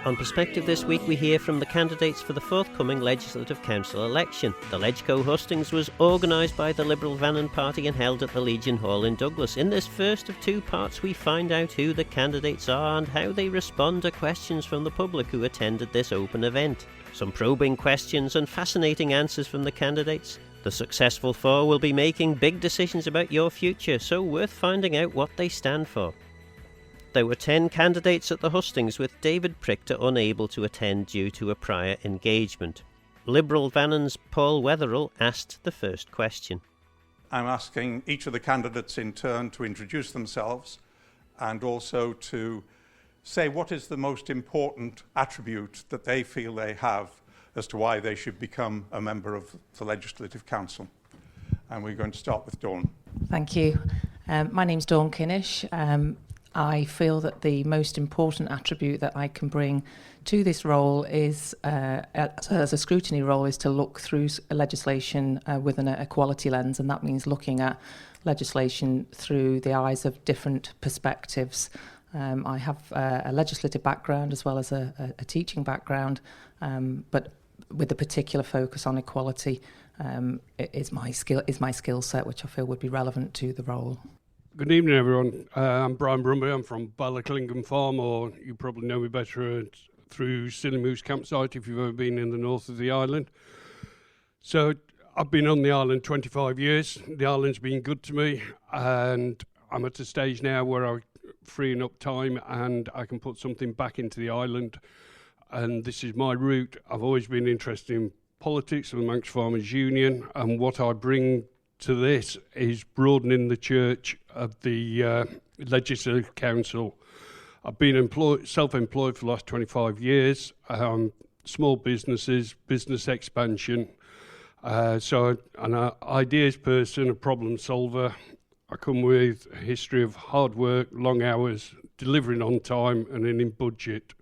On Perspective this week, we hear from the candidates for the forthcoming Legislative Council election. The LegCo Hustings was organised by the Liberal Vannin party and held at the Legion Hall in Douglas. In this first of two parts, we find out who the candidates are and how they respond to questions from the public who attended this open event. Some probing questions and fascinating answers from the candidates. The successful four will be making big decisions about your future, so worth finding out what they stand for. There were 10 candidates at the hustings, with David Prichter unable to attend due to a prior engagement. Liberal Vannin's Paul Wetherill asked the first question. I'm asking each of the candidates in turn to introduce themselves and also to say what is the most important attribute that they feel they have as to why they should become a member of the Legislative Council. And we're going to start with Dawn. Thank you. My name's Dawn Kinnish. I feel that the most important attribute that I can bring to this role is, as a scrutiny role, is to look through legislation with an equality lens, and that means looking at legislation through the eyes of different perspectives. I have a legislative background as well as a teaching background, but with a particular focus on equality is my skill set, which I feel would be relevant to the role. Good evening, everyone. I'm Brian Brumby. I'm from Ballyclingham Farm, or you probably know me better through Silly Moose Campsite if you've ever been in the north of the island. So I've been on the island 25 years. The island's been good to me, and I'm at a stage now where I'm freeing up time and I can put something back into the island. And this is my route. I've always been interested in politics of the Manx Farmers Union, and what I bring to this is broadening the church of the Legislative Council. I've been self-employed for the last 25 years, small businesses, business expansion. So I'm an ideas person, a problem solver. I come with a history of hard work, long hours, delivering on time and in budget.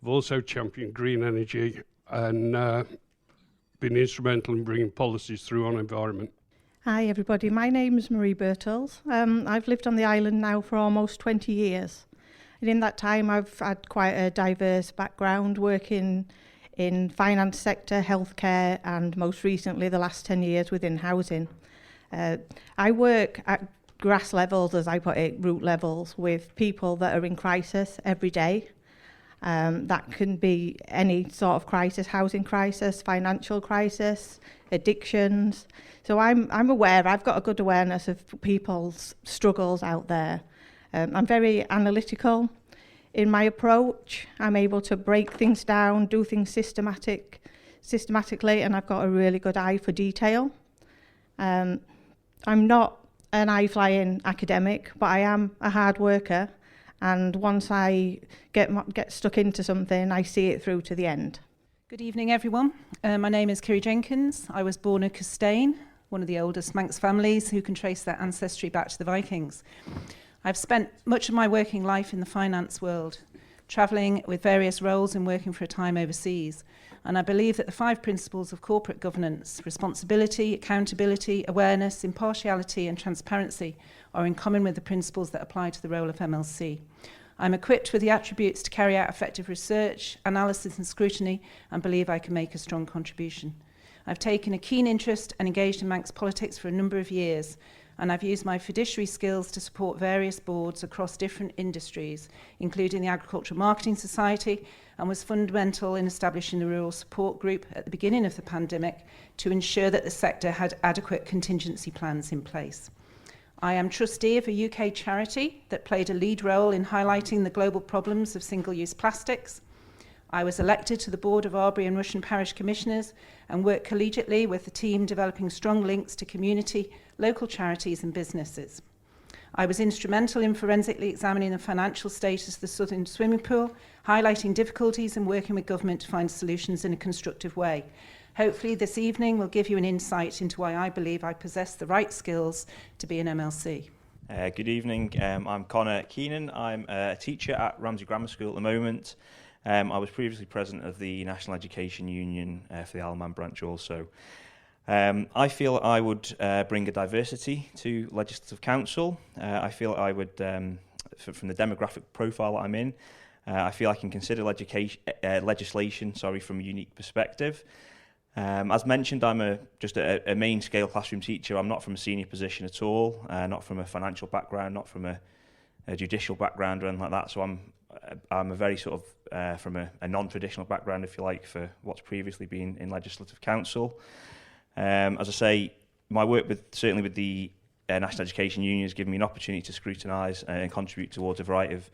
I've also championed green energy and been instrumental in bringing policies through on environment. Hi everybody, my name is Marie Birtles. I've lived on the island now for almost 20 years. And in that time I've had quite a diverse background, working in finance sector, healthcare, and most recently the last 10 years within housing. I work at grass levels, as I put it, root levels, with people that are in crisis every day. That can be any sort of crisis, housing crisis, financial crisis, addictions. So I'm aware, I've got a good awareness of people's struggles out there. I'm very analytical in my approach. I'm able to break things down, do things systematically, and I've got a really good eye for detail. I'm not an high-flying academic, but I am a hard worker. And once I get stuck into something, I see it through to the end. Good evening, everyone. My name is Kiri Jenkins. I was born in Custane, one of the oldest Manx families who can trace their ancestry back to the Vikings. I've spent much of my working life in the finance world, travelling with various roles and working for a time overseas. And I believe that the 5 principles of corporate governance, responsibility, accountability, awareness, impartiality and transparency are in common with the principles that apply to the role of MLC. I'm equipped with the attributes to carry out effective research, analysis and scrutiny, and believe I can make a strong contribution. I've taken a keen interest and engaged in Manx politics for a number of years, and I've used my fiduciary skills to support various boards across different industries, including the Agricultural Marketing Society, and was fundamental in establishing the Rural Support Group at the beginning of the pandemic to ensure that the sector had adequate contingency plans in place. I am trustee of a UK charity that played a lead role in highlighting the global problems of single-use plastics. I was elected to the board of Arbury and Russian Parish Commissioners and worked collegiately with the team developing strong links to community, local charities and businesses. I was instrumental in forensically examining the financial status of the Southern Swimming Pool, highlighting difficulties and working with government to find solutions in a constructive way. Hopefully this evening will give you an insight into why I believe I possess the right skills to be an MLC. Good evening, I'm Connor Keenan. I'm a teacher at Ramsey Grammar School at the moment. I was previously president of the National Education Union for the Isle of Man branch also. I feel I would bring a diversity to Legislative Council. I feel I would, from the demographic profile that I'm in, I feel I can consider legislation from a unique perspective. As mentioned, I'm just a main scale classroom teacher. I'm not from a senior position at all, not from a financial background, not from a judicial background or anything like that. So I'm a very sort of from a non-traditional background, if you like, for what's previously been in Legislative Council. As I say, my work certainly with the National Education Union has given me an opportunity to scrutinise and contribute towards a variety of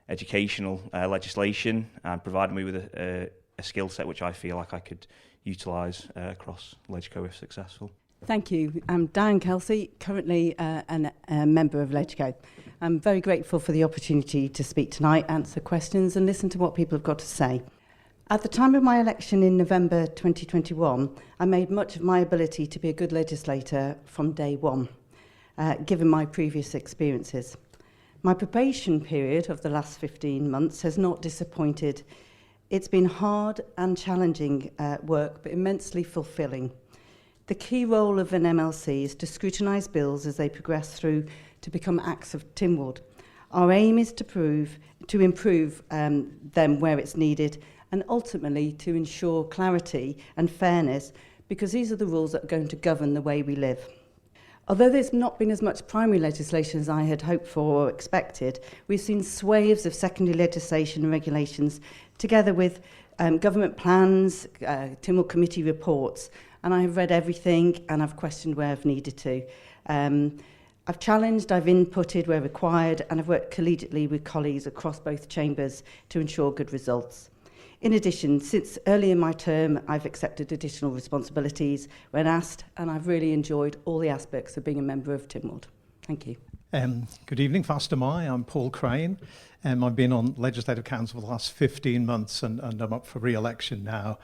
educational legislation, and provided me with a skill set which I feel like I could utilise across LegCo if successful. Thank you. I'm Diane Kelsey, currently a member of LegCo. I'm very grateful for the opportunity to speak tonight, answer questions and listen to what people have got to say. At the time of my election in November 2021, I made much of my ability to be a good legislator from day one, given my previous experiences. My probation period of the last 15 months has not disappointed. It's been hard and challenging work, but immensely fulfilling. The key role of an MLC is to scrutinise bills as they progress through to become acts of Tynwald. Our aim is to improve them where it's needed, and ultimately to ensure clarity and fairness, because these are the rules that are going to govern the way we live. Although there's not been as much primary legislation as I had hoped for or expected, we've seen swathes of secondary legislation and regulations, together with government plans, Tynwald Committee reports, and I have read everything and I've questioned where I've needed to. I've challenged, I've inputted where required, and I've worked collegiately with colleagues across both chambers to ensure good results. In addition, since early in my term, I've accepted additional responsibilities when asked, and I've really enjoyed all the aspects of being a member of Tynwald. Thank you. Good evening, Faster Mai. I'm Paul Crane. I've been on Legislative Council for the last 15 months and I'm up for re-election now.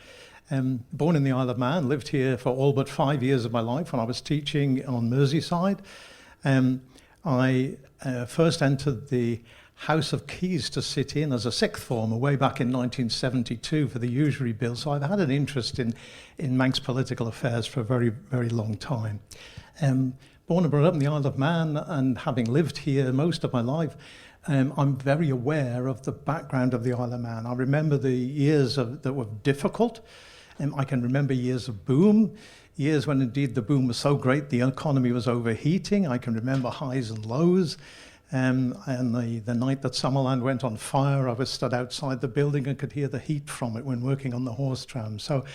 Born in the Isle of Man, lived here for all but 5 years of my life when I was teaching on Merseyside. I first entered the House of Keys to sit in as a sixth former way back in 1972 for the usury bill. So I've had an interest in Manx political affairs for a very, very long time. Born and brought up in the Isle of Man, and having lived here most of my life, I'm very aware of the background of the Isle of Man. I remember the years that were difficult. I can remember years of boom, years when indeed the boom was so great the economy was overheating. I can remember highs and lows. And the night that Summerland went on fire, I was stood outside the building and could hear the heat from it when working on the horse tram. So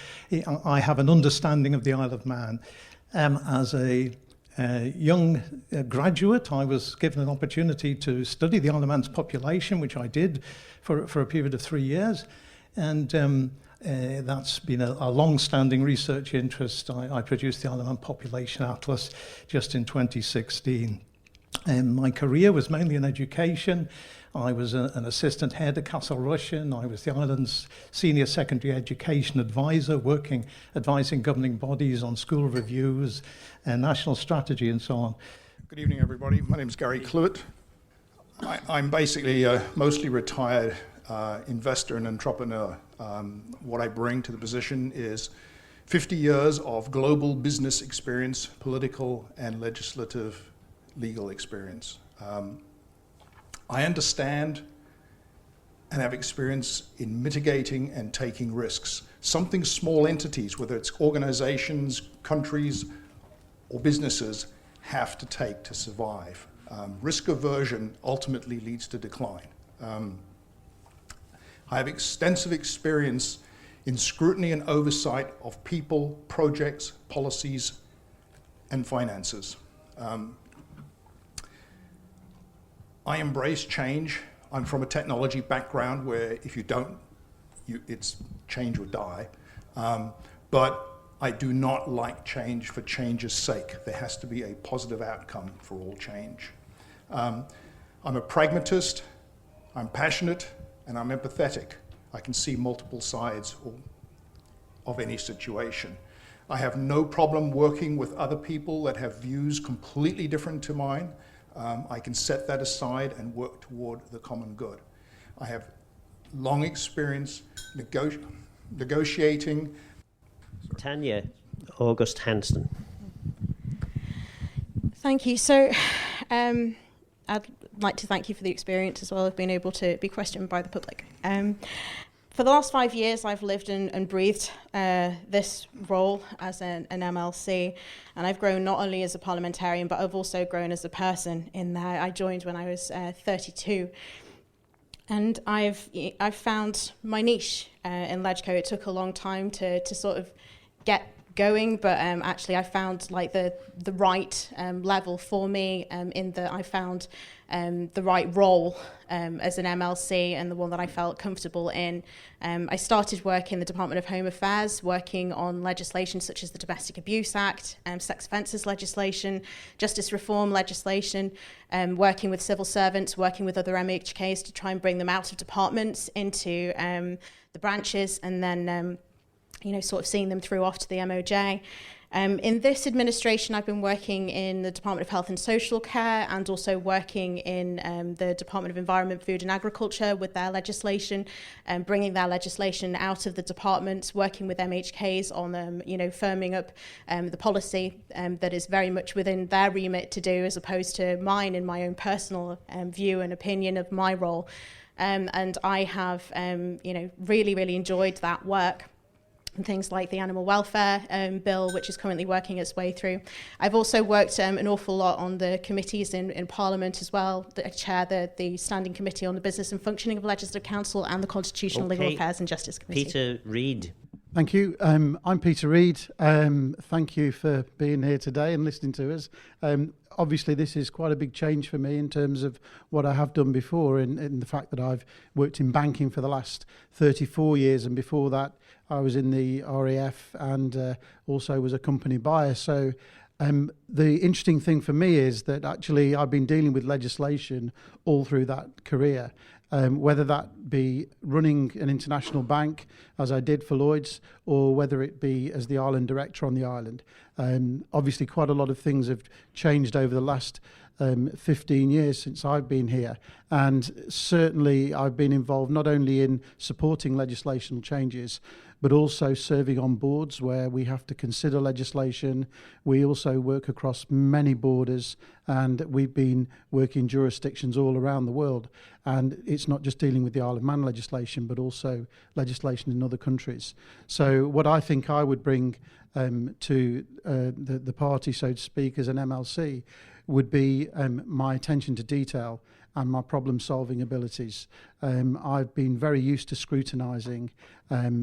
I have an understanding of the Isle of Man. As a young graduate, I was given an opportunity to study the Isle of Man's population, which I did for a period of 3 years. And that's been a long-standing research interest. I produced the Isle of Man Population Atlas just in 2016. My career was mainly in education. I was an assistant head at Castle Rushen. I was the island's senior secondary education advisor, advising governing bodies on school reviews and national strategy and so on. Good evening, everybody. My name is Gary Cluett. I'm basically a mostly retired investor and entrepreneur. What I bring to the position is 50 years of global business experience, political and legislative legal experience. I understand and have experience in mitigating and taking risks. Something small entities, whether it's organizations, countries, or businesses, have to take to survive. Risk aversion ultimately leads to decline. I have extensive experience in scrutiny and oversight of people, projects, policies, and finances. I embrace change. I'm from a technology background where if you don't, it's change or die. But I do not like change for change's sake. There has to be a positive outcome for all change. I'm a pragmatist, I'm passionate, and I'm empathetic. I can see multiple sides of any situation. I have no problem working with other people that have views completely different to mine. I can set that aside and work toward the common good. I have long experience negotiating. Tanya, August Hanson. Thank you. So I I'd like to thank you for the experience as well of being able to be questioned by the public. For the last 5 years, I've lived and breathed this role as an MLC, and I've grown not only as a parliamentarian, but I've also grown as a person in that I joined when I was 32. And I've found my niche in LegCo. It took a long time to sort of get going, but actually I found like the right level for me in that I found the right role as an MLC and the one that I felt comfortable in. I started work in the Department of Home Affairs, working on legislation such as the Domestic Abuse Act, sex offences legislation, justice reform legislation, working with civil servants, working with other MHKs to try and bring them out of departments into the branches, and then sort of seeing them through off to the MOJ. In this administration, I've been working in the Department of Health and Social Care and also working in the Department of Environment, Food and Agriculture with their legislation, bringing their legislation out of the departments, working with MHKs on firming up the policy that is very much within their remit to do, as opposed to mine in my own personal view and opinion of my role. And I have really, really enjoyed that work. And things like the animal welfare bill, which is currently working its way through. I've also worked an awful lot on the committees in Parliament as well. I chair the Standing Committee on the Business and Functioning of Legislative Council and the Constitutional, Legal Affairs and Justice Committee. Peter Reid. Thank you. I'm Peter Reid. Thank you for being here today and listening to us. Obviously, this is quite a big change for me in terms of what I have done before, in the fact that I've worked in banking for the last 34 years, and before that I was in the RAF and also was a company buyer. So the interesting thing for me is that actually I've been dealing with legislation all through that career, whether that be running an international bank, as I did for Lloyds, or whether it be as the island director on the island. Obviously, quite a lot of things have changed over the last 15 years since I've been here, and certainly I've been involved not only in supporting legislational changes, but also serving on boards where we have to consider legislation. We also work across many borders, and we've been working jurisdictions all around the world. And it's not just dealing with the Isle of Man legislation, but also legislation in other countries. So what I think I would bring to the party, so to speak, as an MLC, would be my attention to detail and my problem-solving abilities. I've been very used to scrutinising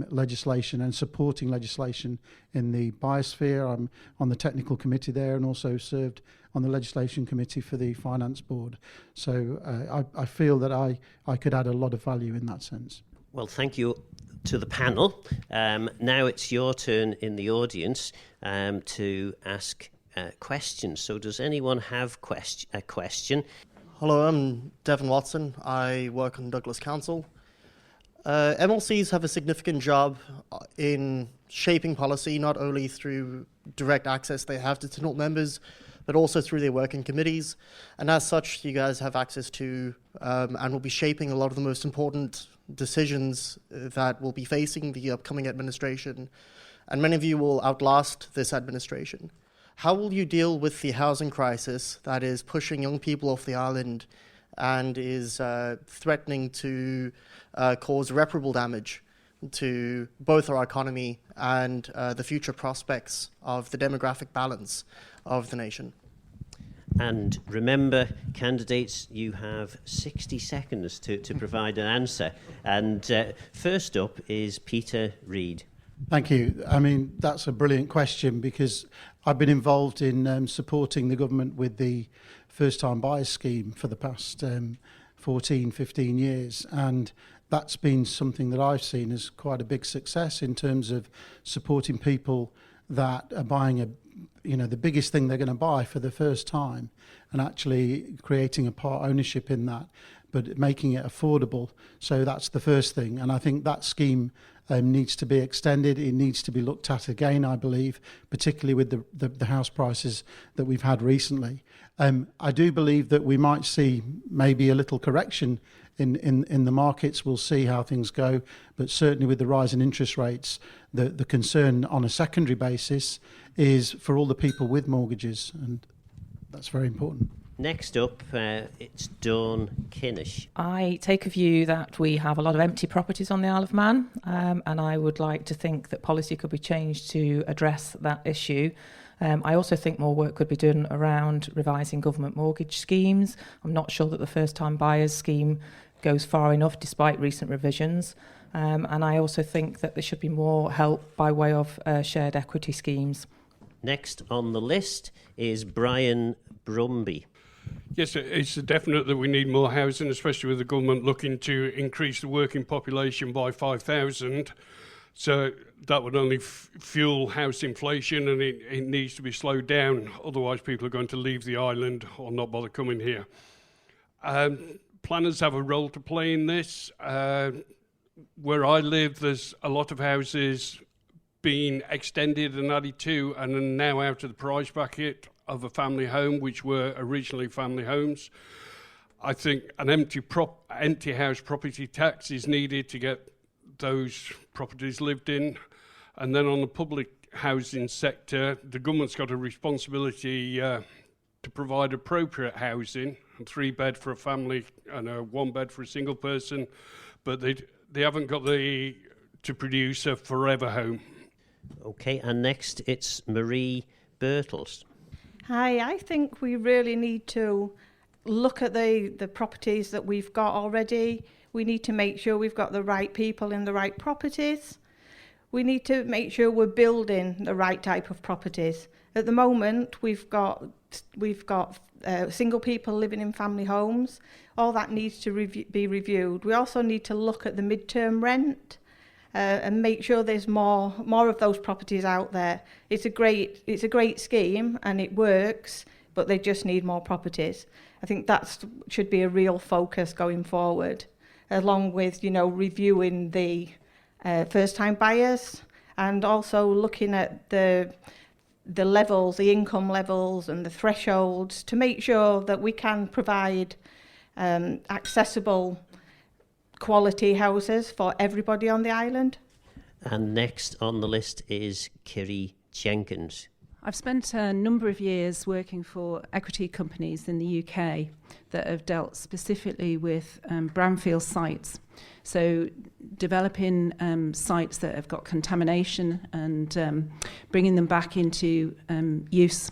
legislation and supporting legislation in the biosphere. I'm on the technical committee there and also served on the legislation committee for the finance board. So I feel that I could add a lot of value in that sense. Well, thank you to the panel. Now it's your turn in the audience to ask questions. So does anyone have a question? Hello, I'm Devin Watson. I work on Douglas Council. MLCs have a significant job in shaping policy, not only through direct access they have to tenant members, but also through their working committees. And as such, you guys have access to and will be shaping a lot of the most important decisions that will be facing the upcoming administration. And many of you will outlast this administration. How will you deal with the housing crisis that is pushing young people off the island and is threatening to cause irreparable damage to both our economy and the future prospects of the demographic balance of the nation? And remember, candidates, you have 60 seconds to provide an answer. And first up is Peter Reid. Thank you. I mean, that's a brilliant question, because I've been involved in supporting the government with the first-time buyers scheme for the past 14, 15 years. And that's been something that I've seen as quite a big success in terms of supporting people that are buying the biggest thing they're going to buy for the first time, and actually creating a part ownership in that, but making it affordable. So that's the first thing. And I think that scheme needs to be extended. It needs to be looked at again, I believe, particularly with the house prices that we've had recently. I do believe that we might see maybe a little correction in the markets. We'll see how things go, but certainly with the rise in interest rates, the concern on a secondary basis is for all the people with mortgages, and that's very important. Next up, it's Dawn Kinnish. I take a view that we have a lot of empty properties on the Isle of Man, and I would like to think that policy could be changed to address that issue. I also think more work could be done around revising government mortgage schemes. I'm not sure that the first-time buyers scheme goes far enough despite recent revisions. And I also think that there should be more help by way of shared equity schemes. Next on the list is Brian Brumby. Yes, it's definite that we need more housing, especially with the government looking to increase the working population by 5,000. So that would only fuel house inflation, and it needs to be slowed down. Otherwise, people are going to leave the island or not bother coming here. Planners have a role to play in this. Where I live, there's a lot of houses being extended and added to and are now out of the price bracket of a family home, which were originally family homes. I think an empty house property tax is needed to get those properties lived in. And then on the public housing sector, the government's got a responsibility to provide appropriate housing, a 3-bed for a family and a 1-bed for a single person, but they haven't got to produce a forever home. Okay, and next it's Marie Birtles. Hi, I think we really need to look at the properties that we've got already. We need to make sure we've got the right people in the right properties. We need to make sure we're building the right type of properties. At the moment, we've got single people living in family homes. All that needs to be reviewed. We also need to look at the mid-term rent and make sure there's more of those properties out there. It's a great scheme and it works, but they just need more properties. I think that should be a real focus going forward, along with reviewing the first-time buyers and also looking at the levels, the income levels and the thresholds to make sure that we can provide accessible quality houses for everybody on the island. And next on the list is Kiri Jenkins. I've spent a number of years working for equity companies in the UK that have dealt specifically with brownfield sites. So developing sites that have got contamination and bringing them back into use.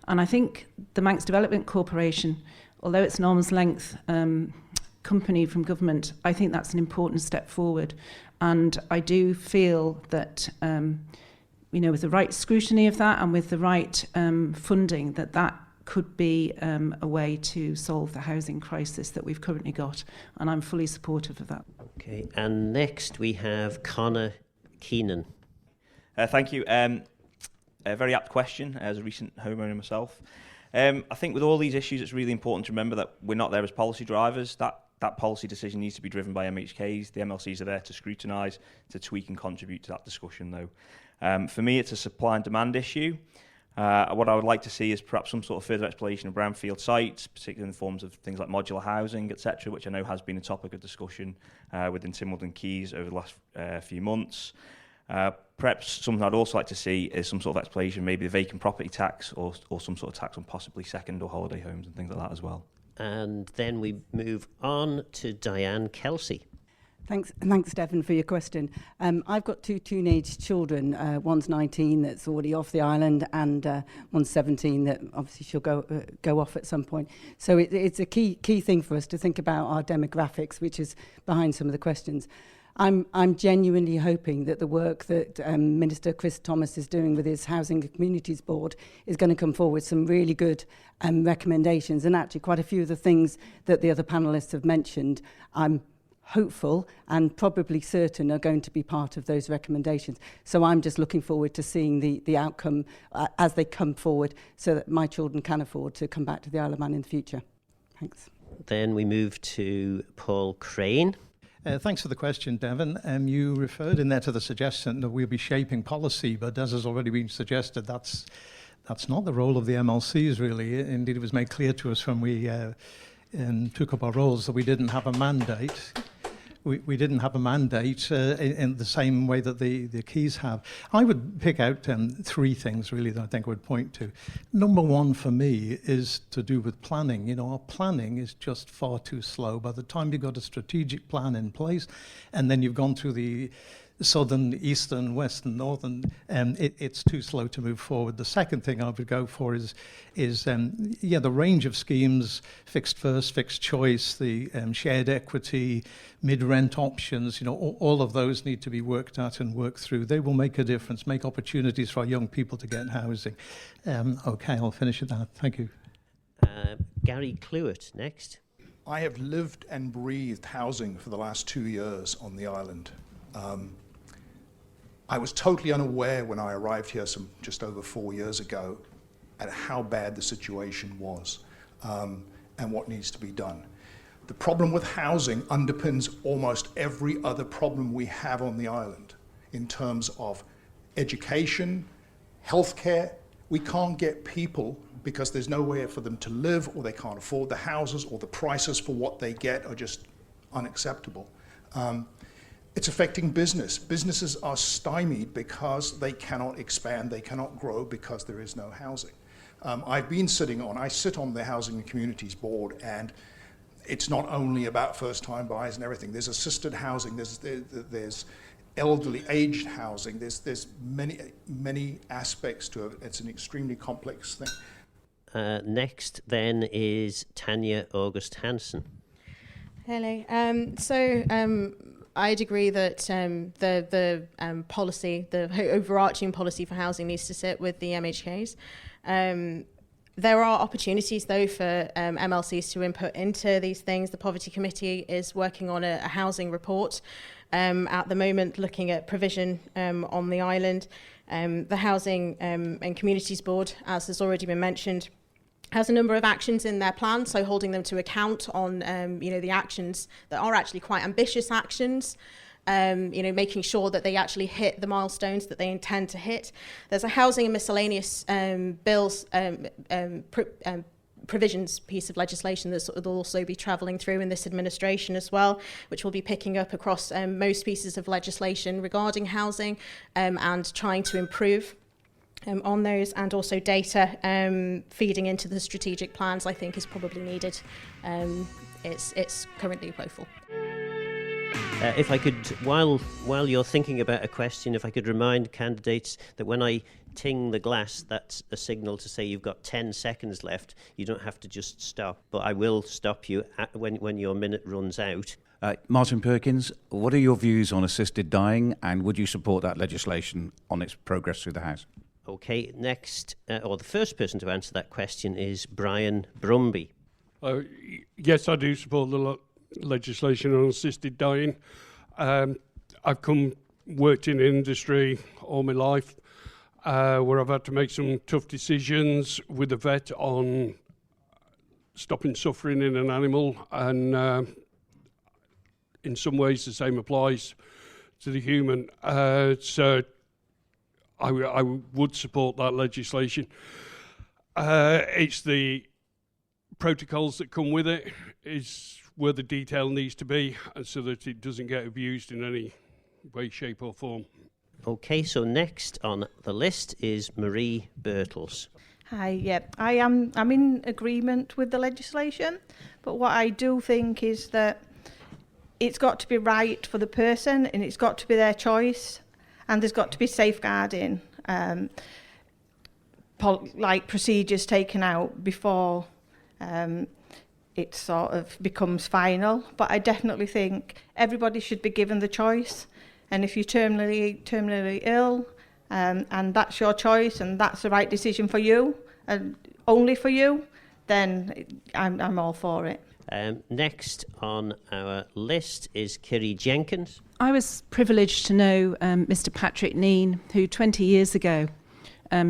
And I think the Manx Development Corporation, although it's an arm's length company from government, I think that's an important step forward. And I do feel that with the right scrutiny of that and with the right funding, that could be a way to solve the housing crisis that we've currently got. And I'm fully supportive of that. Okay, and next we have Connor Keenan. Thank you. A very apt question as a recent homeowner myself. I think with all these issues, it's really important to remember that we're not there as policy drivers. That policy decision needs to be driven by MHKs. The MLCs are there to scrutinise, to tweak and contribute to that discussion, though. For me, it's a supply and demand issue. What I would like to see is perhaps some sort of further exploration of brownfield sites, particularly in the forms of things like modular housing, etc., which I know has been a topic of discussion within Tynwald and Keys over the last few months. Perhaps something I'd also like to see is some sort of exploration, maybe the vacant property tax or some sort of tax on possibly second or holiday homes and things like that as well. And then we move on to Diane Kelsey. Thanks, Devon, for your question. I've got 2 teenage children. One's 19 that's already off the island, and one's 17 that obviously she'll go off at some point. So it's a key thing for us to think about our demographics, which is behind some of the questions. I'm genuinely hoping that the work that Minister Chris Thomas is doing with his Housing and Communities Board is going to come forward with some really good recommendations, and actually quite a few of the things that the other panellists have mentioned, I'm hopeful and probably certain are going to be part of those recommendations. So I'm just looking forward to seeing the outcome as they come forward so that my children can afford to come back to the Isle of Man in the future. Thanks. Then we move to Paul Crane. Thanks for the question, Devon. You referred in there to the suggestion that we'll be shaping policy, but as has already been suggested, that's not the role of the MLCs, really. Indeed, it was made clear to us when we took up our roles that we didn't have a mandate. we didn't have a mandate in the same way that the Keys have. I would pick out 3 things really that I think I would point to. Number one for me is to do with planning. You know, our planning is just far too slow. By the time you've got a strategic plan in place, and then you've gone through the southern, eastern, western, northern, it's too slow to move forward. The second thing I would go for is the range of schemes, fixed first, fixed choice, the shared equity, mid-rent options, you know, all of those need to be worked at and worked through. They will make a difference, make opportunities for our young people to get housing. Okay, I'll finish at that. Thank you. Gary Clewett, next. I have lived and breathed housing for the last 2 years on the island. I was totally unaware when I arrived here just over 4 years ago at how bad the situation was and what needs to be done. The problem with housing underpins almost every other problem we have on the island in terms of education, healthcare. We can't get people because there's nowhere for them to live, or they can't afford the houses, or the prices for what they get are just unacceptable. It's affecting business. Businesses are stymied because they cannot expand, they cannot grow because there is no housing. I sit on the Housing and Communities Board, and it's not only about first-time buyers and everything. There's assisted housing, there's elderly aged housing, there's many aspects to it. It's an extremely complex thing. Next then is Tanya August Hansen. Hello. I'd agree that the policy, the overarching policy for housing needs to sit with the MHKs. There are opportunities, though, for MLCs to input into these things. The Poverty Committee is working on a housing report at the moment, looking at provision on the island. The Housing and Communities Board, as has already been mentioned, has a number of actions in their plan, so holding them to account on the actions that are actually quite ambitious actions, making sure that they actually hit the milestones that they intend to hit. There's a housing and miscellaneous bills provisions piece of legislation that will also be travelling through in this administration as well, which will be picking up across most pieces of legislation regarding housing and trying to improve on those, and also data feeding into the strategic plans, I think, is probably needed. It's currently woeful. If I could, while you're thinking about a question, if I could remind candidates that when I ting the glass, that's a signal to say you've got 10 seconds left. You don't have to just stop, but I will stop you when your minute runs out. Martin Perkins, what are your views on assisted dying, and would you support that legislation on its progress through the House? Okay, next, or the first person to answer that question is Brian Brumby. Yes, I do support the legislation on assisted dying. I've worked in industry all my life, where I've had to make some tough decisions with a vet on stopping suffering in an animal, and in some ways the same applies to the human. So I would support that legislation. It's the protocols that come with it is where the detail needs to be, so that it doesn't get abused in any way, shape or form. Okay, so next on the list is Marie Birtles. Hi, yeah, I'm in agreement with the legislation, but what I do think is that it's got to be right for the person, and it's got to be their choice, and there's got to be safeguarding, like procedures taken out before it sort of becomes final. But I definitely think everybody should be given the choice, and if you're terminally ill, and that's your choice, and that's the right decision for you, and only for you, then I'm all for it. Next on our list is Kiri Jenkins. I was privileged to know Mr. Patrick Neen, who 20 years ago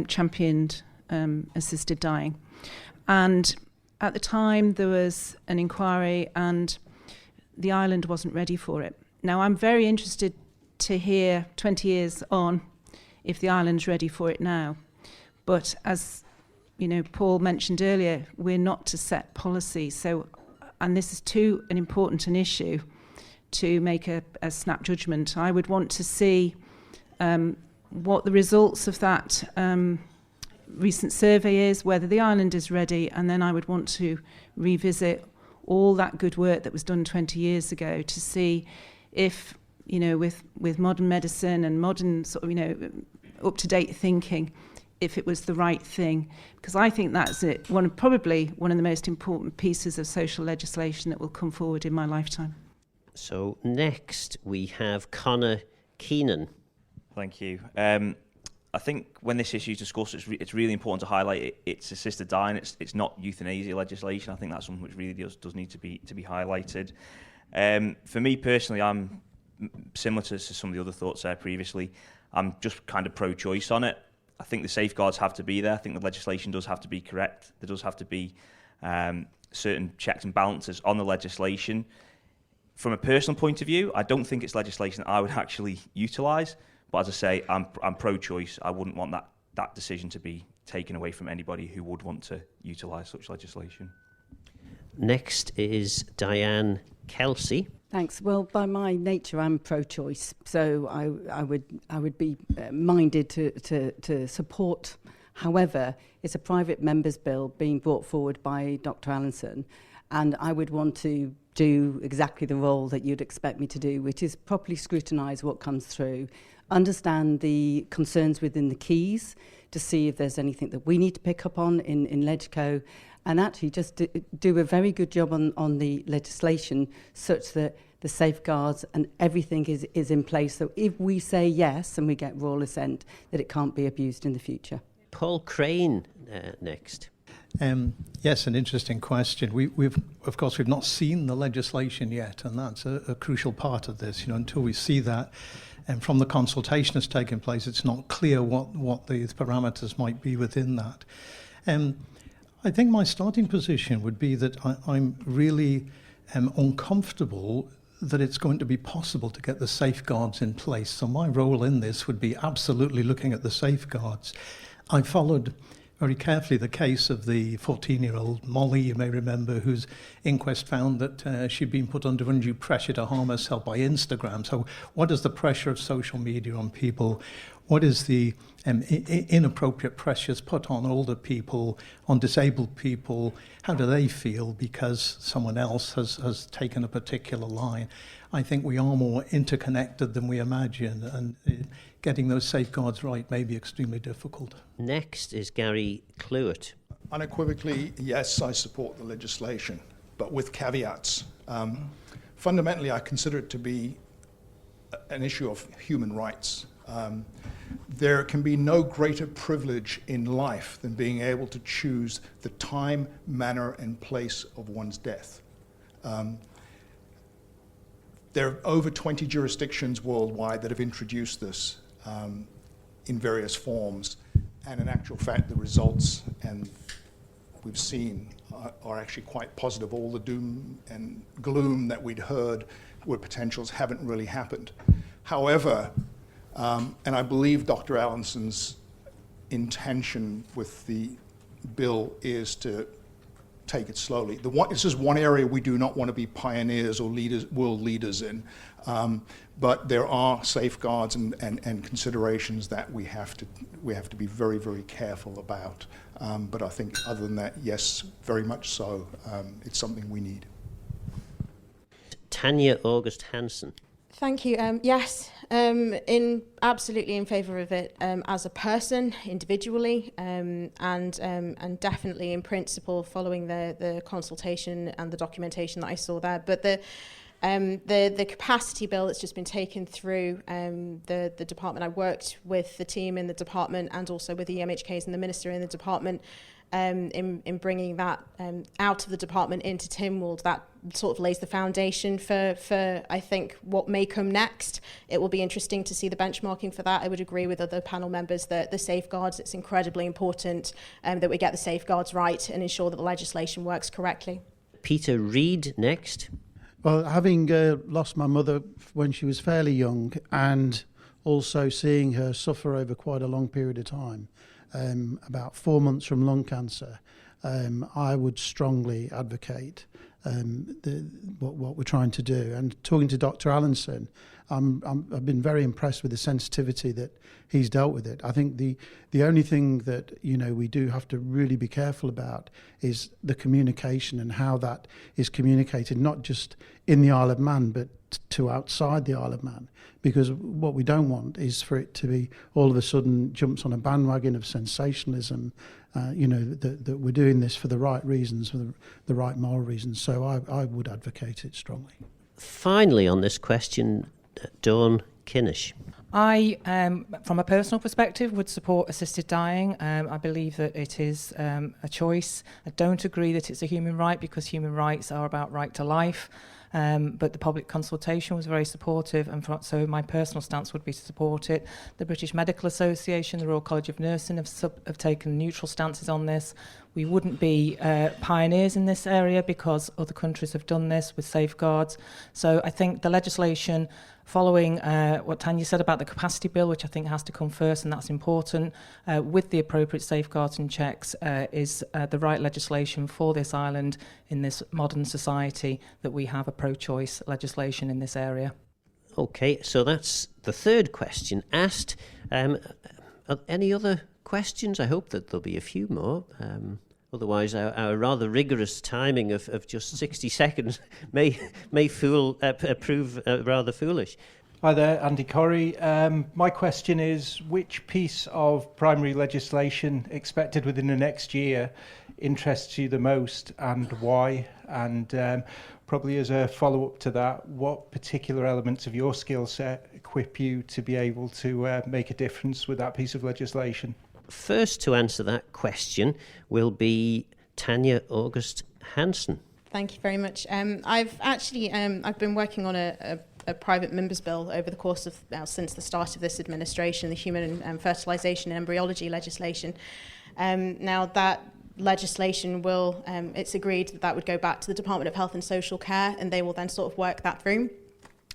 championed assisted dying. And at the time there was an inquiry and the island wasn't ready for it. Now I'm very interested to hear 20 years on if the island's ready for it now. But as Paul mentioned earlier, we're not to set policy. So, and this is too important an issue to make a snap judgment. I would want to see what the results of that recent survey is, whether the island is ready, and then I would want to revisit all that good work that was done 20 years ago to see if, with modern medicine and modern sort of, up-to-date thinking, if it was the right thing. Because I think that's probably one of the most important pieces of social legislation that will come forward in my lifetime. So next we have Conor Keenan. Thank you. I think when this issue is discussed, it's really important to highlight it's assisted dying. It's not euthanasia legislation. I think that's something which really does need to be highlighted. For me personally, I'm similar to some of the other thoughts there previously. I'm just kind of pro-choice on it. I think the safeguards have to be there. I think the legislation does have to be correct. There does have to be certain checks and balances on the legislation. From a personal point of view, I don't think it's legislation that I would actually utilise. But as I say, I'm pro-choice. I wouldn't want that decision to be taken away from anybody who would want to utilise such legislation. Next is Diane Kelsey. Thanks. Well, by my nature, I'm pro-choice, so I would be minded to support. However, it's a private member's bill being brought forward by Dr. Allinson, and I would want to do exactly the role that you'd expect me to do, which is properly scrutinise what comes through, understand the concerns within the keys to see if there's anything that we need to pick up on in LegCo, and actually just do a very good job on the legislation such that the safeguards and everything is in place. So if we say yes and we get royal assent, that it can't be abused in the future. Paul Crane next. Yes, an interesting question. We've not seen the legislation yet, and that's a crucial part of this. Until we see that, and from the consultation that's taken place, it's not clear what the parameters might be within that. I think my starting position would be that I'm really uncomfortable that it's going to be possible to get the safeguards in place. So my role in this would be absolutely looking at the safeguards. I followed very carefully the case of the 14-year-old Molly, you may remember, whose inquest found that she'd been put under undue pressure to harm herself by Instagram. So what is the pressure of social media on people? What is the inappropriate pressures put on older people, on disabled people? How do they feel because someone else has taken a particular line? I think we are more interconnected than we imagine, and getting those safeguards right may be extremely difficult. Next is Gary Clewett. Unequivocally, yes, I support the legislation, but with caveats. Fundamentally, I consider it to be an issue of human rights. There can be no greater privilege in life than being able to choose the time, manner, and place of one's death. There are over 20 jurisdictions worldwide that have introduced this in various forms, and in actual fact, the results, and we've seen, are actually quite positive. All the doom and gloom that we'd heard were potentials haven't really happened. However, and I believe Dr. Allinson's intention with the bill is to take it slowly. This is one area we do not want to be pioneers or world leaders in, but there are safeguards and considerations that we have to be very, very careful about. But I think other than that, yes, very much so. It's something we need. Tanya August Hansen. Thank you. Yes, absolutely in favour of it as a person, individually, and definitely in principle following the consultation and the documentation that I saw there. But the capacity bill that's just been taken through the department, I worked with the team in the department and also with the MHKs and the minister in the department in bringing that out of the department into Tynwald. That sort of lays the foundation for I think what may come next. It will be interesting to see the benchmarking for that. I would agree with other panel members that the safeguards, it's incredibly important that we get the safeguards right and ensure that the legislation works correctly. Peter Reid next. Well, having lost my mother when she was fairly young, and also seeing her suffer over quite a long period of time, about 4 months from lung cancer, I would strongly advocate what we're trying to do. And talking to Dr. Allenson, I've been very impressed with the sensitivity that he's dealt with it. I think the only thing that we do have to really be careful about is the communication and how that is communicated, not just in the Isle of Man, but to outside the Isle of Man. Because what we don't want is for it to be all of a sudden jumps on a bandwagon of sensationalism, that we're doing this for the right reasons, for the right moral reasons. So I would advocate it strongly. Finally, on this question, Dawn Kinnish. I, from a personal perspective, would support assisted dying. I believe that it is a choice. I don't agree that it's a human right, because human rights are about right to life. But the public consultation was very supportive, and so my personal stance would be to support it. The British Medical Association, the Royal College of Nursing have taken neutral stances on this. We wouldn't be pioneers in this area because other countries have done this with safeguards. So I think the legislation, following what Tanya said about the capacity bill, which I think has to come first, and that's important, with the appropriate safeguards and checks, is the right legislation for this island in this modern society that we have a pro-choice legislation in this area. Okay, so that's the third question asked. Any other questions? I hope that there'll be a few more. Otherwise, our rather rigorous timing of just 60 seconds may prove rather foolish. Hi there, Andy Corrie. My question is, which piece of primary legislation expected within the next year interests you the most, and why? And probably as a follow-up to that, what particular elements of your skill set equip you to be able to make a difference with that piece of legislation? First to answer that question will be Tanya August Hansen. Thank you very much. I've been working on a private members bill over the course of since the start of this administration, the human fertilisation and embryology legislation. Now that legislation will, it's agreed that would go back to the Department of Health and Social Care, and they will then sort of work that through.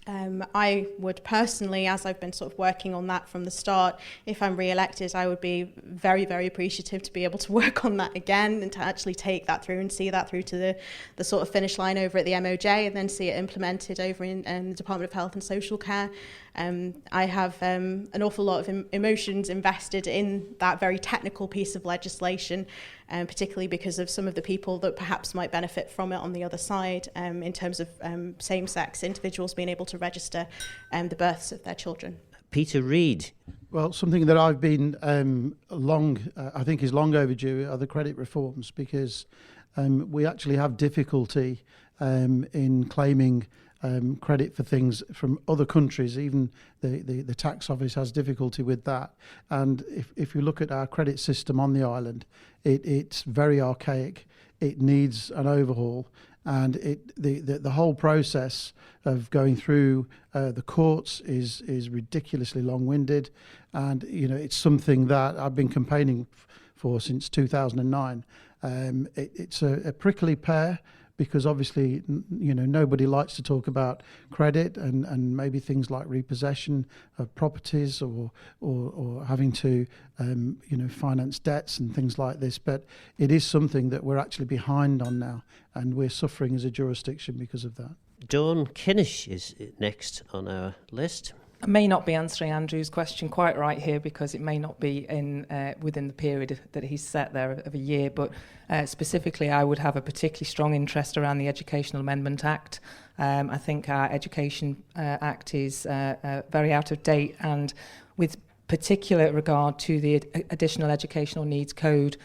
I would personally, as I've been sort of working on that from the start, if I'm re-elected, I would be very, very appreciative to be able to work on that again and to actually take that through and see that through to the sort of finish line over at the MOJ, and then see it implemented over in the Department of Health and Social Care. I have an awful lot of emotions invested in that very technical piece of legislation, particularly because of some of the people that perhaps might benefit from it on the other side, in terms of same-sex individuals being able to register the births of their children. Peter Reid. Well, something that I've been I think is long overdue are the credit reforms, because we actually have difficulty in claiming credit for things from other countries. Even the tax office has difficulty with that. And if you look at our credit system on the island, it's very archaic. It needs an overhaul, and the whole process of going through the courts is ridiculously long-winded, and it's something that I've been campaigning for since 2009. It's a prickly pear, because obviously, nobody likes to talk about credit and maybe things like repossession of properties or having to, finance debts and things like this. But it is something that we're actually behind on now, and we're suffering as a jurisdiction because of that. Dawn Kinnish is next on our list. I may not be answering Andrew's question quite right here, because it may not be within the period that he's set there of a year, but specifically I would have a particularly strong interest around the Educational Amendment Act. I think our Education Act is very out of date, and with particular regard to the Additional Educational Needs Code,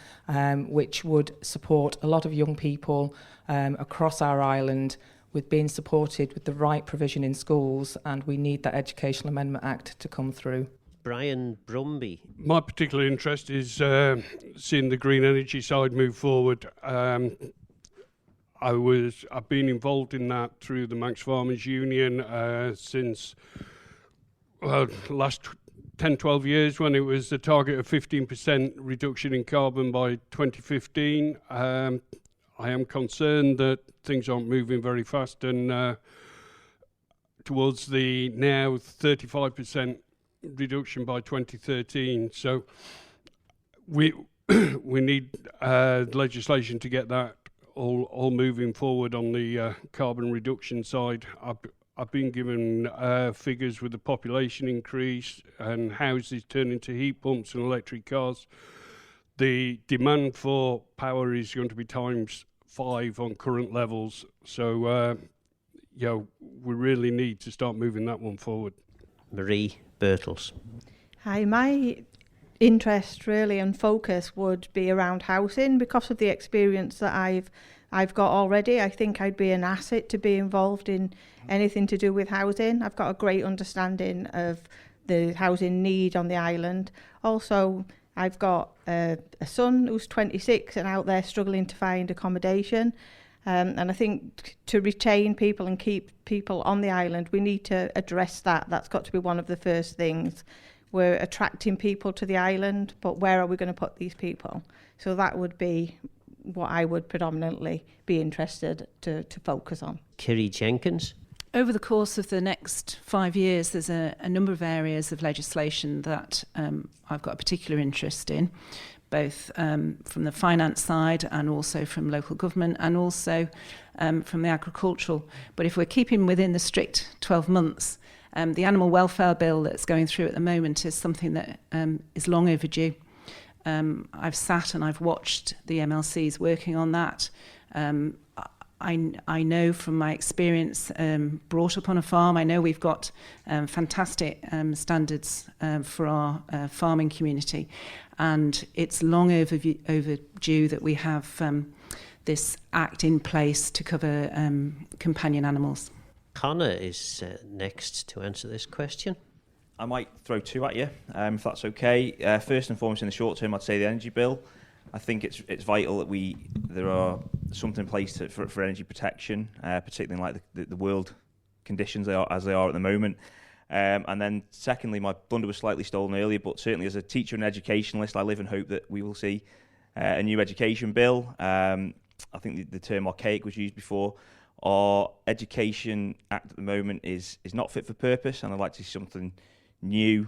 which would support a lot of young people across our island with being supported with the right provision in schools, and we need that Educational Amendment Act to come through. Brian Brumby. My particular interest is seeing the green energy side move forward. I've been involved in that through the Manx Farmers Union since last 10-12 years, when it was the target of 15% reduction in carbon by 2015. I am concerned that things aren't moving very fast, and towards the now 35% reduction by 2013. So we need legislation to get that all moving forward on the carbon reduction side. I've been given figures with the population increase and houses turning to heat pumps and electric cars. The demand for power is going to be times 5 on current levels. So, we really need to start moving that one forward. Marie Birtles. Hi, my interest really and focus would be around housing because of the experience that I've got already. I think I'd be an asset to be involved in anything to do with housing. I've got a great understanding of the housing need on the island. Also, I've got a son who's 26 and out there struggling to find accommodation. And I think to retain people and keep people on the island, we need to address that. That's got to be one of the first things. We're attracting people to the island, but where are we going to put these people? So that would be what I would predominantly be interested to focus on. Kiri Jenkins. Over the course of the next 5 years, there's a number of areas of legislation that I've got a particular interest in, both from the finance side and also from local government and also from the agricultural. But if we're keeping within the strict 12 months, the animal welfare bill that's going through at the moment is something that is long overdue. I've sat and I've watched the MLCs working on that. I know from my experience, brought up on a farm, I know we've got fantastic standards for our farming community, and it's long overdue that we have this act in place to cover companion animals. Connor is next to answer this question. I might throw two at you, if that's okay. First and foremost, in the short term, I'd say the energy bill. I think it's vital that there are something in place for energy protection, particularly in like the world conditions as they are at the moment. And then secondly, my thunder was slightly stolen earlier, but certainly as a teacher and educationalist, I live in hope that we will see a new education bill. I think the term archaic was used before. Our Education Act at the moment is not fit for purpose, and I'd like to see something new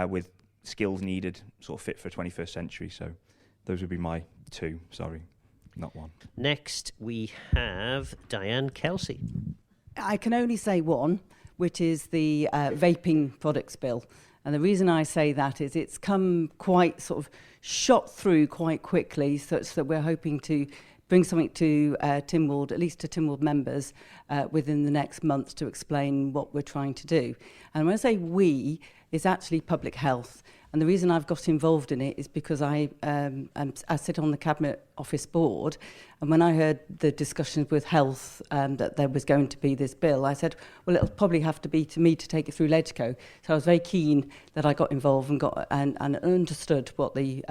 with skills needed, sort of fit for 21st century. So those would be my two, sorry, not one. Next, we have Diane Kelsey. I can only say one, which is the vaping products bill. And the reason I say that is it's come quite sort of shot through quite quickly, such that we're hoping to bring something to Tynwald, at least to Tynwald members, within the next month to explain what we're trying to do. And when I say we, it's actually public health. And the reason I've got involved in it is because I sit on the Cabinet Office board, and when I heard the discussions with health that there was going to be this bill, I said, well, it'll probably have to be to me to take it through LegCo. So I was very keen that I got involved and understood what the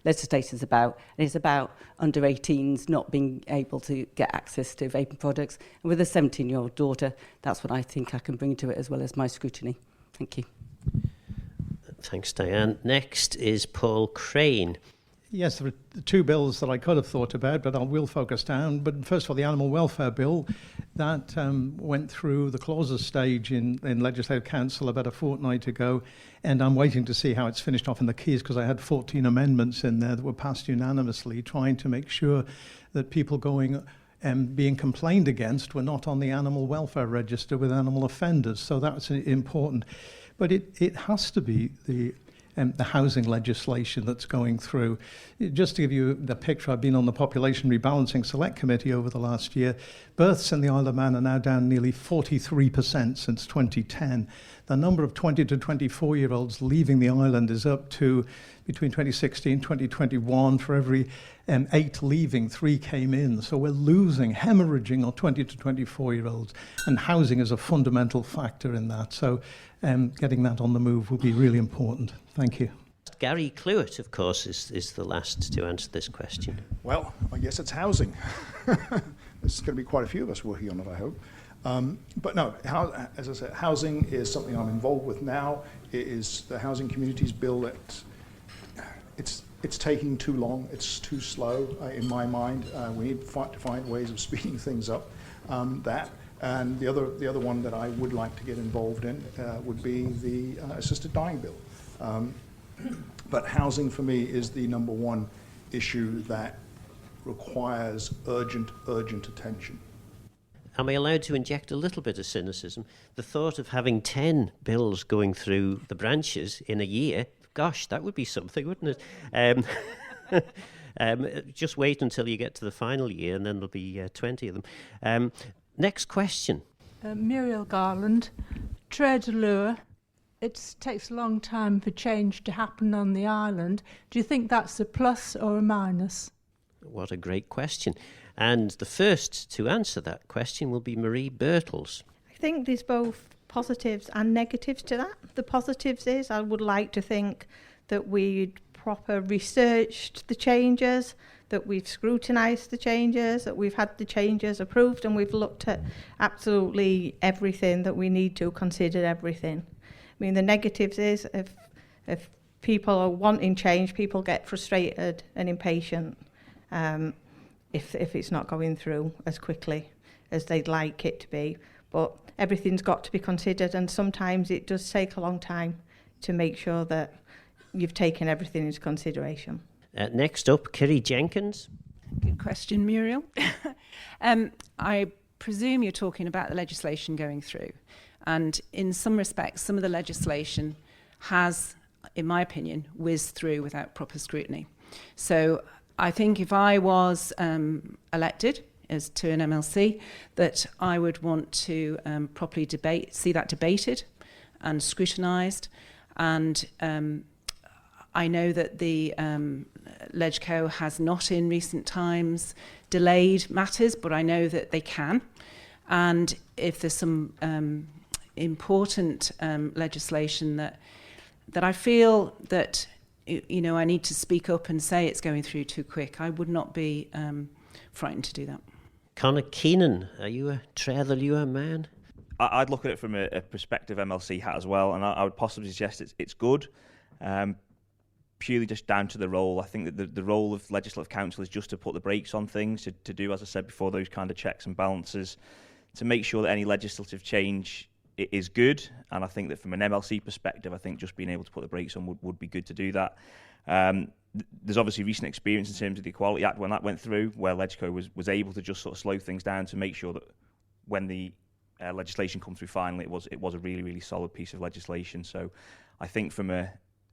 legislation is about. And it's about under 18s not being able to get access to vaping products. And with a 17-year-old daughter, that's what I think I can bring to it, as well as my scrutiny. Thank you. Thanks, Diane. Next is Paul Crane. Yes, there are two bills that I could have thought about, but I will focus down. But first of all, the Animal Welfare Bill, that went through the clauses stage in Legislative Council about a fortnight ago, and I'm waiting to see how it's finished off in the Keys, because I had 14 amendments in there that were passed unanimously, trying to make sure that people going being complained against were not on the Animal Welfare Register with animal offenders. So that's important. But it has to be the housing legislation that's going through. Just to give you the picture, I've been on the Population Rebalancing Select Committee over the last year. Births in the Isle of Man are now down nearly 43% since 2010. The number of 20 to 24-year-olds leaving the island is up to, between 2016 and 2021, for every 8 leaving, 3 came in. So we're losing, hemorrhaging on 20 to 24-year-olds. And housing is a fundamental factor in that. So getting that on the move will be really important. Thank you. Gary Clewett, of course, is the last to answer this question. Well, I guess it's housing. There's going to be quite a few of us working on it, I hope. But no, as I said, housing is something I'm involved with now. It is the Housing Communities Bill that it's taking too long. It's too slow in my mind. We need to find ways of speeding things up. And the other one that I would like to get involved in would be the assisted dying bill. But housing for me is the number one issue that requires urgent attention. Am I allowed to inject a little bit of cynicism? The thought of having 10 bills going through the branches in a year, gosh, that would be something, wouldn't it? Just wait until you get to the final year and then there'll be 20 of them. Next question. Muriel Garland, trade allure. It takes a long time for change to happen on the island. Do you think that's a plus or a minus? What a great question. And the first to answer that question will be Marie Birtles. I think there's both positives and negatives to that. The positives is I would like to think that we'd proper researched the changes, that we've scrutinised the changes, that we've had the changes approved, and we've looked at absolutely everything that we need to, consider everything. I mean, the negatives is if people are wanting change, people get frustrated and impatient if it's not going through as quickly as they'd like it to be. But everything's got to be considered, and sometimes it does take a long time to make sure that you've taken everything into consideration. Next up, Kiri Jenkins. Good question, Muriel. I presume you're talking about the legislation going through. And in some respects, some of the legislation has, in my opinion, whizzed through without proper scrutiny. So I think if I was elected as to an MLC, that I would want to properly see that debated and scrutinised. And I know that the LegCo has not in recent times delayed matters, but I know that they can. And if there's some important legislation that I feel that I need to speak up and say it's going through too quick, I would not be frightened to do that. Conor Keenan, are you a trade allure man? I'd look at it from a perspective MLC hat as well, and I would possibly suggest it's good. Purely just down to the role. I think that the role of Legislative Council is just to put the brakes on things, to do, as I said before, those kind of checks and balances, to make sure that any legislative change is good. And I think that from an MLC perspective, I think just being able to put the brakes on would be good to do that. There's obviously recent experience in terms of the Equality Act when that went through, where LegCo was able to just sort of slow things down to make sure that when the legislation come through finally, it was a really, really solid piece of legislation. So I think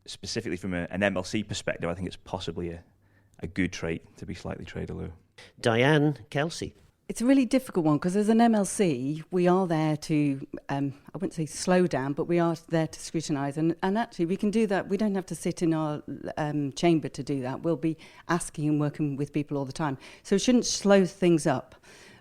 specifically from an MLC perspective, I think it's possibly a good trait to be slightly trade allure. Diane Kelsey. It's a really difficult one because as an MLC, we are there to, I wouldn't say slow down, but we are there to scrutinise. And actually, we can do that. We don't have to sit in our chamber to do that. We'll be asking and working with people all the time. So it shouldn't slow things up.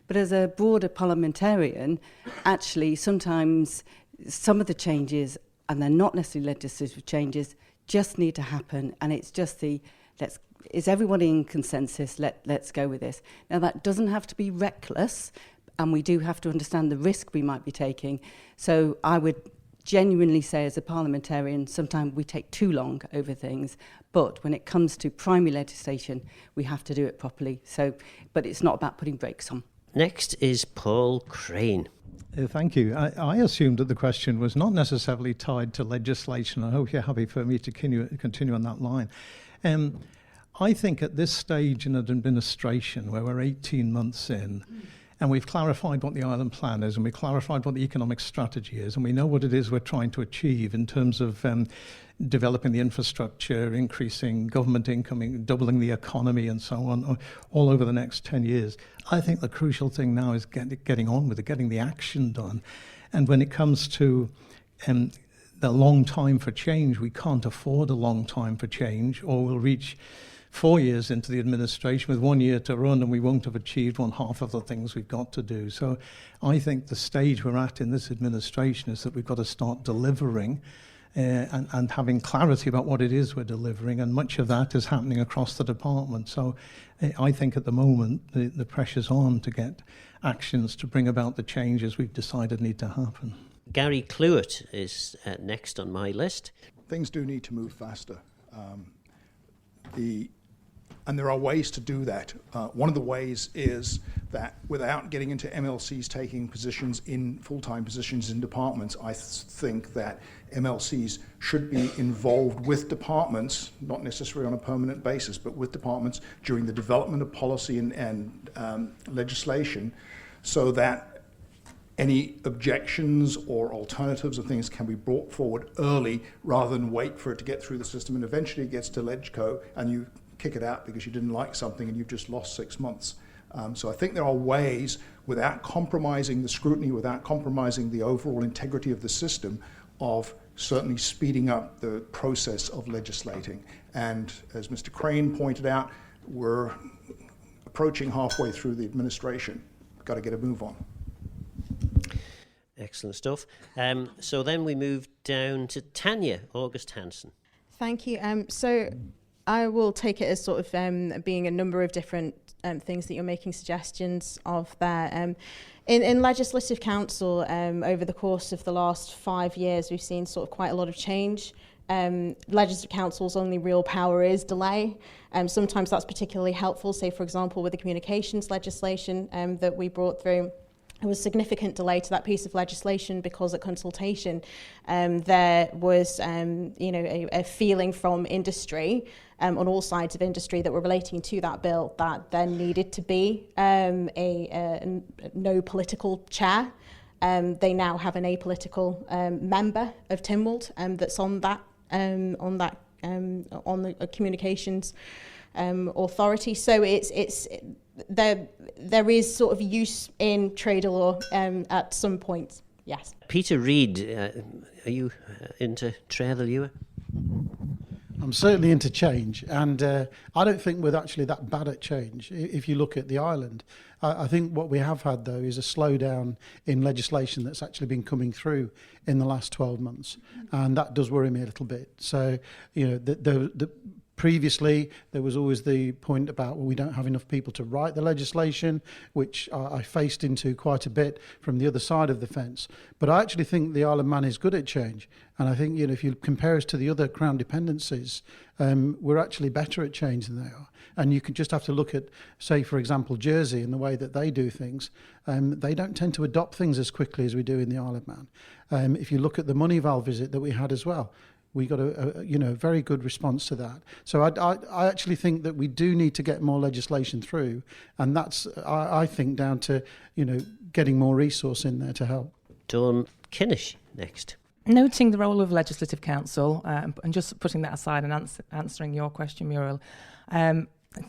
But as a broader parliamentarian, actually, sometimes some of the changes, and they're not necessarily legislative changes, just need to happen. And it's just is everyone in consensus? Let's go with this. Now, that doesn't have to be reckless, and we do have to understand the risk we might be taking. So I would genuinely say as a parliamentarian, sometimes we take too long over things, but when it comes to primary legislation, we have to do it properly. But it's not about putting brakes on. Next is Paul Crane. Thank you. I assumed that the question was not necessarily tied to legislation. I hope you're happy for me to continue on that line. I think at this stage in an administration where we're 18 months in, and we've clarified what the island plan is, and we've clarified what the economic strategy is, and we know what it is we're trying to achieve in terms of developing the infrastructure, increasing government income, doubling the economy, and so on, all over the next 10 years. I think the crucial thing now is getting on with it, getting the action done. And when it comes to the long time for change, we can't afford a long time for change, or we'll reach 4 years into the administration with 1 year to run, and we won't have achieved one half of the things we've got to do. So I think the stage we're at in this administration is that we've got to start delivering and having clarity about what it is we're delivering, and much of that is happening across the department. So I think at the moment the pressure's on to get actions to bring about the changes we've decided need to happen. Gary Clewett is next on my list. Things do need to move faster. The And there are ways to do that. One of the ways is that without getting into MLCs taking positions in full-time positions in departments, I think that MLCs should be involved with departments, not necessarily on a permanent basis, but with departments during the development of policy and legislation, so that any objections or alternatives or things can be brought forward early rather than wait for it to get through the system, and eventually it gets to LegCo and you kick it out because you didn't like something and you've just lost 6 months. So I think there are ways, without compromising the scrutiny, without compromising the overall integrity of the system, of certainly speeding up the process of legislating. And as Mr. Crane pointed out, we're approaching halfway through the administration. Got to get a move on. Excellent stuff. So then we move down to Tanya August Hansen. Thank you. So I will take it as sort of being a number of different things that you're making suggestions of there. In Legislative Council, over the course of the last 5 years, we've seen sort of quite a lot of change. Legislative Council's only real power is delay. Sometimes that's particularly helpful, say, for example, with the communications legislation that we brought through. There was significant delay to that piece of legislation because at consultation there was a feeling from industry on all sides of industry that were relating to that bill that there needed to be a no political chair. They now have an apolitical member of Tynwald that's on the communications authority. So there is sort of use in trade law at some point. Yes. Peter Reid, are you into trade law? I'm certainly into change, and I don't think we're actually that bad at change. If you look at the island, I think what we have had, though, is a slowdown in legislation that's actually been coming through in the last 12 months, and that does worry me a little bit. So, previously, there was always the point about, well, we don't have enough people to write the legislation, which I faced into quite a bit from the other side of the fence. But I actually think the Isle of Man is good at change. And I think, if you compare us to the other Crown dependencies, we're actually better at change than they are. And you can just have to look at, say, for example, Jersey and the way that they do things. They don't tend to adopt things as quickly as we do in the Isle of Man. If you look at the Moneyval visit that we had as well, we got a very good response to that. So I actually think that we do need to get more legislation through, and that's I think down to getting more resource in there to help. Dawn Kinnish next. Noting the role of Legislative Council, and just putting that aside and answering your question, Muriel,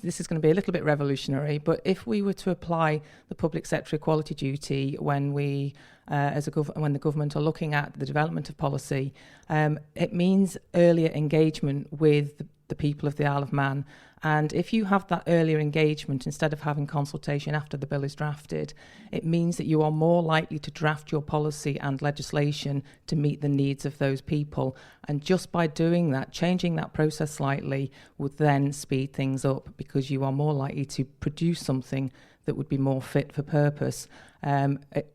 this is going to be a little bit revolutionary, but if we were to apply the public sector equality duty when we, when the government are looking at the development of policy, it means earlier engagement with the people of the Isle of Man. And if you have that earlier engagement instead of having consultation after the bill is drafted, it means that you are more likely to draft your policy and legislation to meet the needs of those people. And just by doing that, changing that process slightly would then speed things up, because you are more likely to produce something that would be more fit for purpose.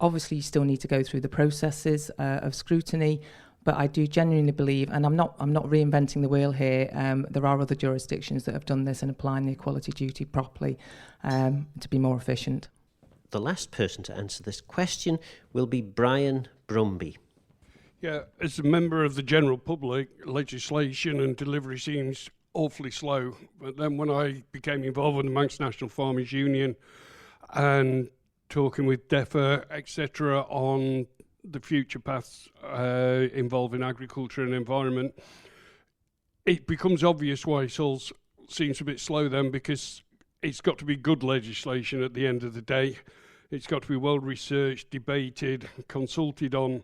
Obviously, you still need to go through the processes of scrutiny, but I do genuinely believe, and I'm not reinventing the wheel here, there are other jurisdictions that have done this and applying the equality duty properly to be more efficient. The last person to answer this question will be Brian Brumby. Yeah, as a member of the general public, legislation and delivery seems awfully slow. But then when I became involved with the Manx National Farmers Union and talking with DEFA, etc., on the future paths involving agriculture and environment, it becomes obvious why it all seems a bit slow then, because it's got to be good legislation at the end of the day. It's got to be well researched, debated, consulted on,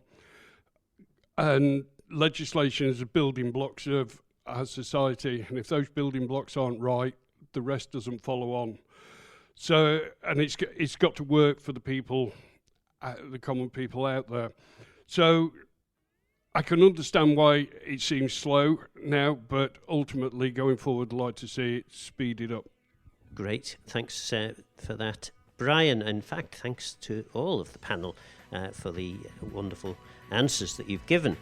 and legislation is the building blocks of our society, and if those building blocks aren't right, the rest doesn't follow on. So, and it's got to work for the people, the common people out there. So I can understand why it seems slow now, but ultimately going forward, I'd like to see it speeded up. Great, thanks for that, Brian. In fact, thanks to all of the panel for the wonderful answers that you've given.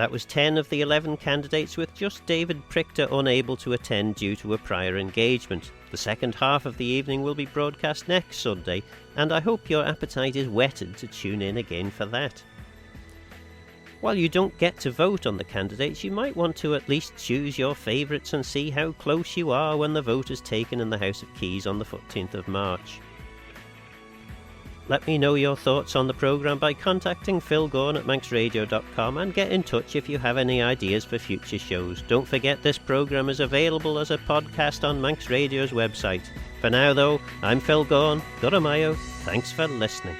That was 10 of the 11 candidates, with just David Prichter unable to attend due to a prior engagement. The second half of the evening will be broadcast next Sunday, and I hope your appetite is whetted to tune in again for that. While you don't get to vote on the candidates, you might want to at least choose your favourites and see how close you are when the vote is taken in the House of Keys on the 14th of March. Let me know your thoughts on the programme by contacting Phil Gorn at manxradio.com, and get in touch if you have any ideas for future shows. Don't forget this programme is available as a podcast on Manx Radio's website. For now though, I'm Phil Gorn, Guramayo, thanks for listening.